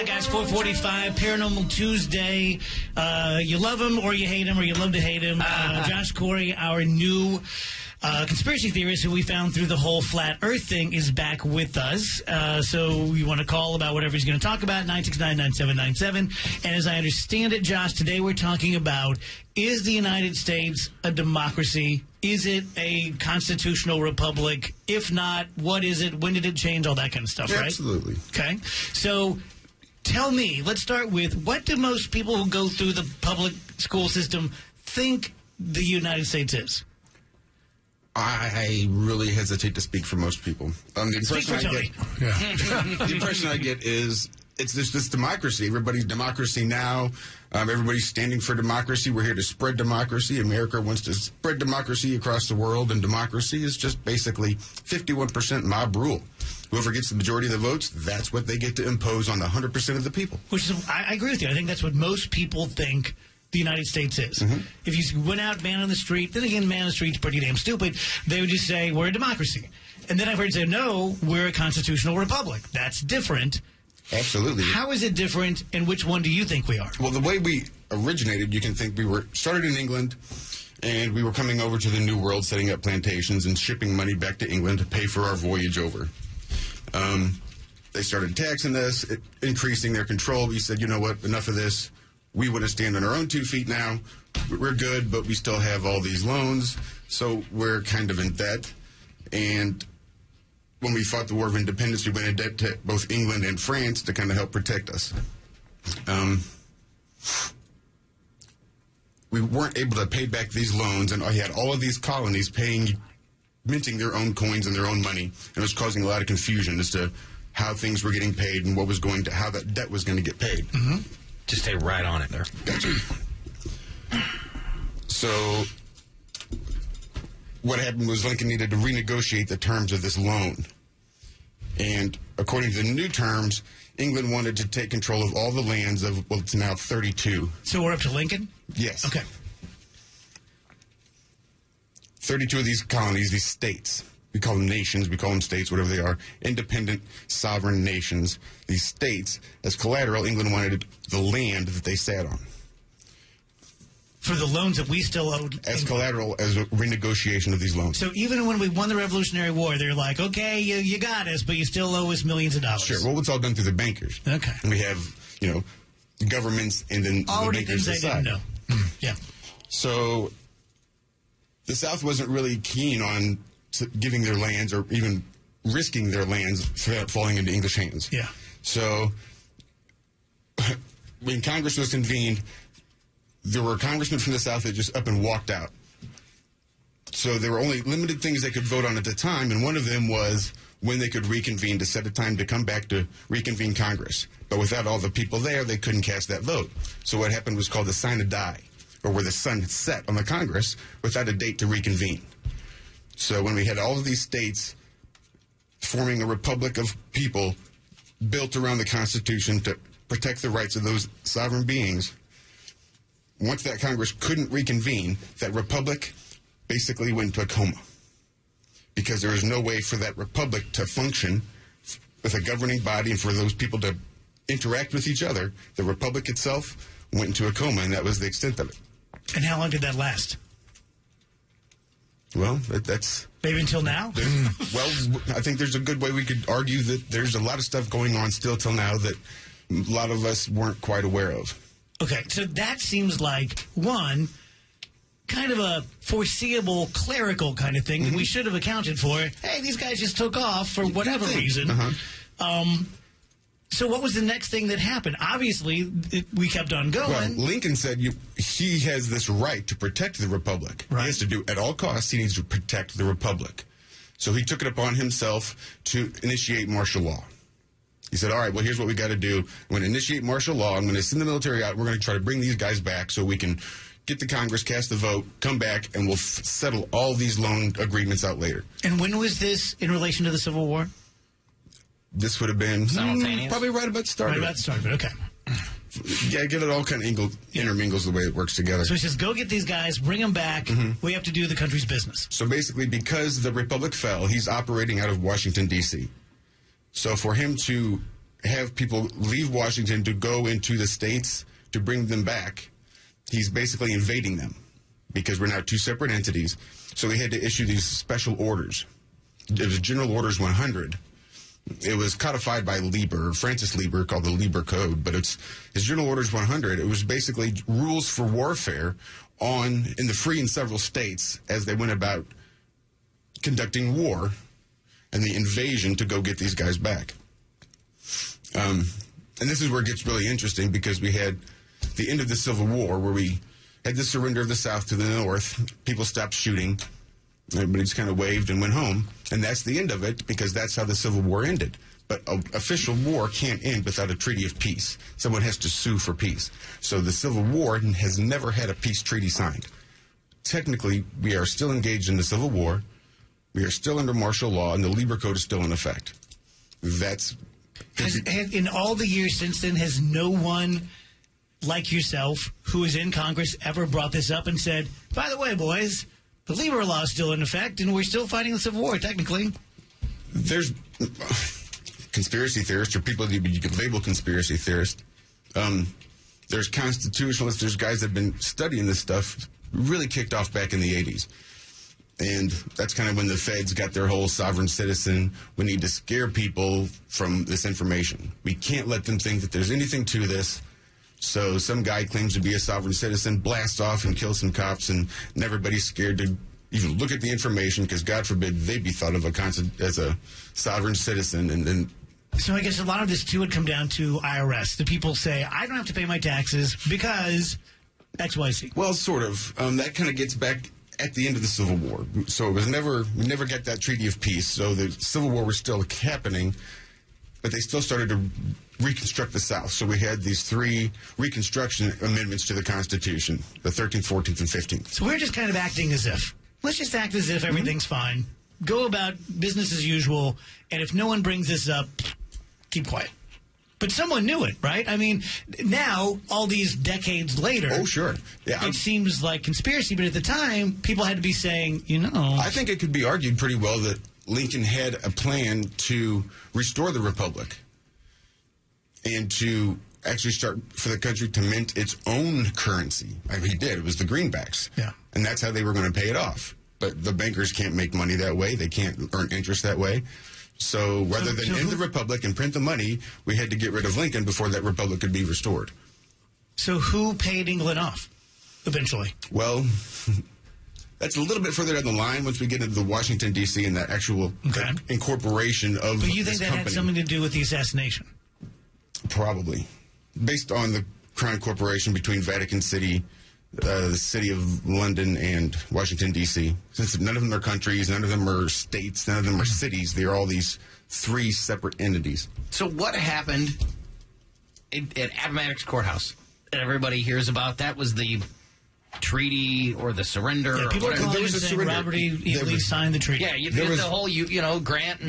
guys, 4:45, Paranormal Tuesday. You love him or you hate him or you love to hate him. Josh Corey, our new conspiracy theorist who we found through the whole flat earth thing, is back with us. So you want to call about whatever he's going to talk about, 969-9797. And as I understand it, Josh, today we're talking about, is the United States a democracy? Is it a constitutional republic? If not, what is it? When did it change? All that kind of stuff, right? Absolutely. Okay. So tell me, let's start with, what do most people who go through the public school system think the United States is? I really hesitate to speak for most people. The impression I get is it's just this democracy. Everybody's democracy now. Everybody's standing for democracy. We're here to spread democracy. America wants to spread democracy across the world, and democracy is just basically 51% mob rule. Whoever gets the majority of the votes, that's what they get to impose on the 100% of the people. Which is, I agree with you. I think that's what most people think the United States is. Mm-hmm. If you went out, man on the street, then again, man on the street's pretty damn stupid, they would just say, we're a democracy. And then I've heard say, no, we're a constitutional republic. That's different. Absolutely. How is it different, and which one do you think we are? Well, the way we originated, you can think we were started in England, and we were coming over to the New World, setting up plantations and shipping money back to England to pay for our voyage over. They started taxing us, increasing their control. We said, you know what, enough of this. We want to stand on our own 2 feet now. We're good, but we still have all these loans, so we're kind of in debt. And when we fought the War of Independence, we went in debt to both England and France to kind of help protect us. We weren't able to pay back these loans, and I had all of these colonies minting their own coins and their own money, and it was causing a lot of confusion as to how things were getting paid and how that debt was going to get paid. Mm-hmm. Just stay right on it there. Gotcha. So what happened was Lincoln needed to renegotiate the terms of this loan. And according to the new terms, England wanted to take control of all the lands of, well, it's now 32. So we're up to Lincoln? Yes. Okay. 32 of these colonies, these states. We call them nations, we call them states, whatever they are, independent, sovereign nations. These states, as collateral, England wanted the land that they sat on. For the loans that we still owed? As collateral, as a renegotiation of these loans. So even when we won the Revolutionary War, they're like, okay, you got us, but you still owe us millions of dollars. Sure. Well, it's all done through the bankers. Okay. And we have, governments and then already the bankers things I didn't know. Yeah. So the South wasn't really keen on giving their lands or even risking their lands falling into English hands. Yeah. So when Congress was convened, there were congressmen from the South that just up and walked out. So there were only limited things they could vote on at the time, and one of them was when they could reconvene, to set a time to come back to reconvene Congress. But without all the people there, they couldn't cast that vote. So what happened was called the sine die, or where the sun set on the Congress without a date to reconvene. So when we had all of these states forming a republic of people built around the Constitution to protect the rights of those sovereign beings, once that Congress couldn't reconvene, that republic basically went into a coma. Because there was no way for that republic to function with a governing body and for those people to interact with each other. The republic itself went into a coma, and that was the extent of it. And how long did that last? Well, that's... Maybe until now? Well, I think there's a good way we could argue that there's a lot of stuff going on still till now that a lot of us weren't quite aware of. Okay, so that seems like, one, kind of a foreseeable clerical kind of thing that we should have accounted for. Hey, these guys just took off for whatever reason. So what was the next thing that happened? Obviously, we kept on going. Well, Lincoln said he has this right to protect the republic. Right. He has to do, at all costs, he needs to protect the republic. So he took it upon himself to initiate martial law. He said, all right, well, here's what we got to do. I'm going to initiate martial law. I'm going to send the military out. We're going to try to bring these guys back so we can get the Congress, cast the vote, come back, and we'll settle all these loan agreements out later. And when was this in relation to the Civil War? This would have been simultaneous? Probably right about the start. Right about the start of it, okay. Yeah, get it all kind of intermingles the way it works together. So he says, go get these guys, bring them back. We have to do the country's business. So basically, because the republic fell, he's operating out of Washington, D.C. So for him to have people leave Washington to go into the states to bring them back, he's basically invading them because we're now two separate entities. So he had to issue these special orders. It was General Orders 100. It was codified by Lieber, Francis Lieber, called the Lieber Code, but it's General Orders 100. It was basically rules for warfare in the free and several states as they went about conducting war and the invasion to go get these guys back. And this is where it gets really interesting because we had the end of the Civil War where we had the surrender of the South to the North. People stopped shooting. Everybody just kind of waved and went home. And that's the end of it because that's how the Civil War ended. But an official war can't end without a treaty of peace. Someone has to sue for peace. So the Civil War has never had a peace treaty signed. Technically, we are still engaged in the Civil War. We are still under martial law, and the Lieber Code is still in effect. In all the years since then, has no one like yourself who is in Congress ever brought this up and said, by the way, boys, the Lieber Law is still in effect, and we're still fighting the Civil War, technically? There's conspiracy theorists, or people that you could label conspiracy theorists. There's constitutionalists. There's guys that have been studying this stuff, really kicked off back in the 80s. And that's kind of when the feds got their whole sovereign citizen. We need to scare people from this information. We can't let them think that there's anything to this. So some guy claims to be a sovereign citizen, blasts off and kills some cops, and everybody's scared to even look at the information because, God forbid, they be thought of as a sovereign citizen. And then. So I guess a lot of this, too, would come down to IRS. The people say, I don't have to pay my taxes because XYZ. Well, sort of. That kind of gets back at the end of the Civil War. So it was we never got that treaty of peace. So the Civil War was still happening, but they still started to reconstruct the South. So we had these 3 Reconstruction amendments to the Constitution, the 13th, 14th, and 15th. So we're just kind of acting as if. Let's just act as if everything's fine. Go about business as usual, and if no one brings this up, keep quiet. But someone knew it, right? I mean, now, all these decades later... Oh, sure. Yeah, it seems like conspiracy, but at the time, people had to be saying, I think it could be argued pretty well that Lincoln had a plan to restore the Republic and to actually start for the country to mint its own currency. I mean, he did. It was the greenbacks. Yeah. And that's how they were going to pay it off. But the bankers can't make money that way. They can't earn interest that way. So rather than end the Republic and print the money, we had to get rid of Lincoln before that Republic could be restored. So who paid England off eventually? Well, that's a little bit further down the line once we get into the Washington, D.C. and that actual incorporation of this company. But you think that had something to do with the assassination? Probably. Based on the Crown Corporation between Vatican City, the City of London, and Washington, D.C. Since none of them are countries, none of them are states, none of them are cities, they're all these 3 separate entities. So what happened at Appomattox Courthouse that everybody hears about? That was the treaty or the surrender. Yeah, people are calling and saying Robert E. Lee signed the treaty. Yeah, you get the whole, Grant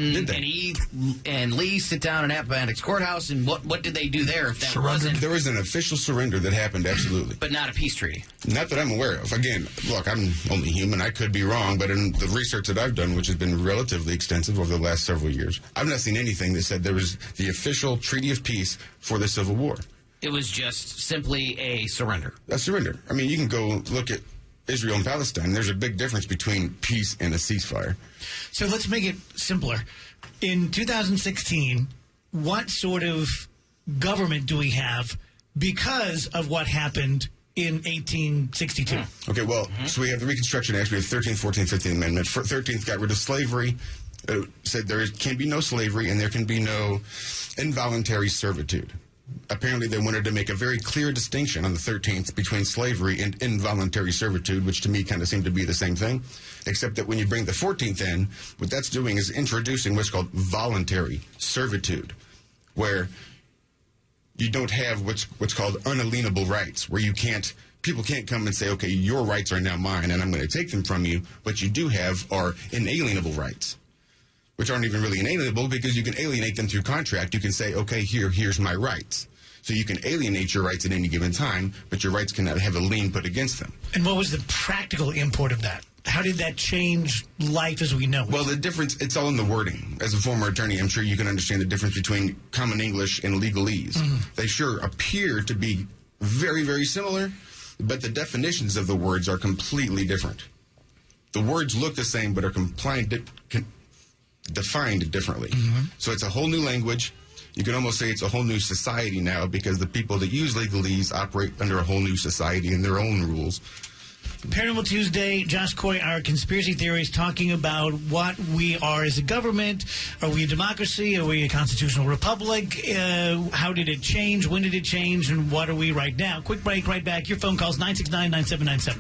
and Lee sit down in Appomattox Courthouse, and what did they do there if that wasn't... There was an official surrender that happened, absolutely. But not a peace treaty. Not that I'm aware of. Again, look, I'm only human. I could be wrong, but in the research that I've done, which has been relatively extensive over the last several years, I've not seen anything that said there was the official treaty of peace for the Civil War. It was just simply a surrender. A surrender. I mean, you can go look at Israel and Palestine. There's a big difference between peace and a ceasefire. So let's make it simpler. In 2016, what sort of government do we have because of what happened in 1862? Okay, well, so we have the Reconstruction Act. We have 13th, 14th, 15th Amendment. 13th got rid of slavery. Said there can be no slavery and there can be no involuntary servitude. Apparently, they wanted to make a very clear distinction on the 13th between slavery and involuntary servitude, which to me kind of seemed to be the same thing, except that when you bring the 14th in, what that's doing is introducing what's called voluntary servitude, where you don't have what's called unalienable rights, where people can't come and say, okay, your rights are now mine, and I'm going to take them from you. What you do have are inalienable rights, which aren't even really inalienable because you can alienate them through contract. You can say, okay, here's my rights. So you can alienate your rights at any given time, but your rights cannot have a lien put against them. And what was the practical import of that? How did that change life as we know it? Well, the difference, it's all in the wording. As a former attorney, I'm sure you can understand the difference between common English and legalese. They sure appear to be very, very similar, but the definitions of the words are completely different. The words look the same, but are defined differently. So it's a whole new language. You can almost say it's a whole new society now, because the people that use legalese operate under a whole new society and their own rules. Paranormal Tuesday, Josh Corey, our conspiracy theorist, talking about what we are as a government. Are we a democracy? Are we a constitutional republic? How did it change? When did it change? And what are we right now? Quick break, right back. Your phone calls 969-9797.